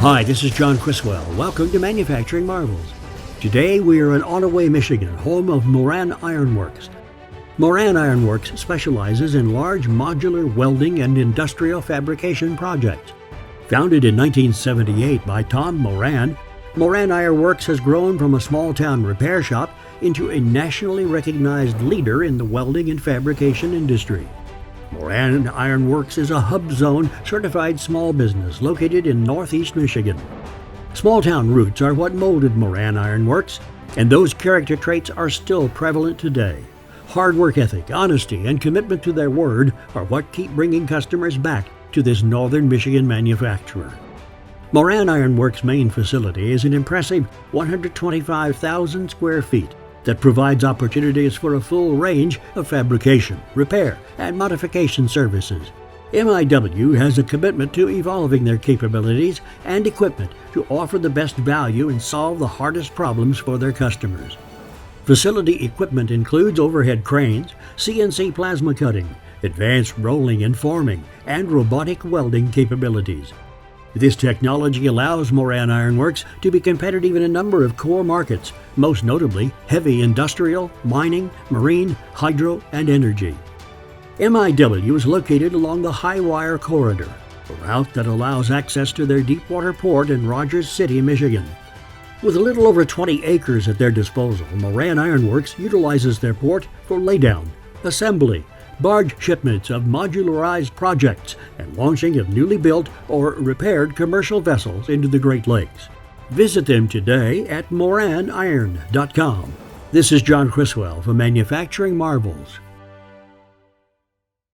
Hi, this is John Criswell. Welcome to Manufacturing Marvels. Today we are in Ottaway, Michigan, home of Moran Iron Works. Moran Iron Works specializes in large modular welding and industrial fabrication projects. Founded in 1978 by Tom Moran, Moran Iron Works has grown from a small-town repair shop into a nationally recognized leader in the welding and fabrication industry. Moran Iron Works is a Hub Zone certified small business located in northeast Michigan. Small-town roots are what molded Moran Iron Works, and those character traits are still prevalent today. Hard work ethic, honesty, and commitment to their word are what keep bringing customers back to this northern Michigan manufacturer. Moran Iron Works' main facility is an impressive 125,000 square feet that provides opportunities for a full range of fabrication, repair, and modification services. MIW has a commitment to evolving their capabilities and equipment to offer the best value and solve the hardest problems for their customers. Facility equipment includes overhead cranes, CNC plasma cutting, advanced rolling and forming, and robotic welding capabilities. This technology allows Moran Iron Works to be competitive in a number of core markets, most notably heavy industrial, mining, marine, hydro, and energy. MIW is located along the High Wire Corridor, a route that allows access to their deepwater port in Rogers City, Michigan. With a little over 20 acres at their disposal, Moran Iron Works utilizes their port for laydown, assembly, barge shipments of modularized projects, and launching of newly built or repaired commercial vessels into the Great Lakes. Visit them today at moraniron.com. This is John Criswell for Manufacturing Marvels.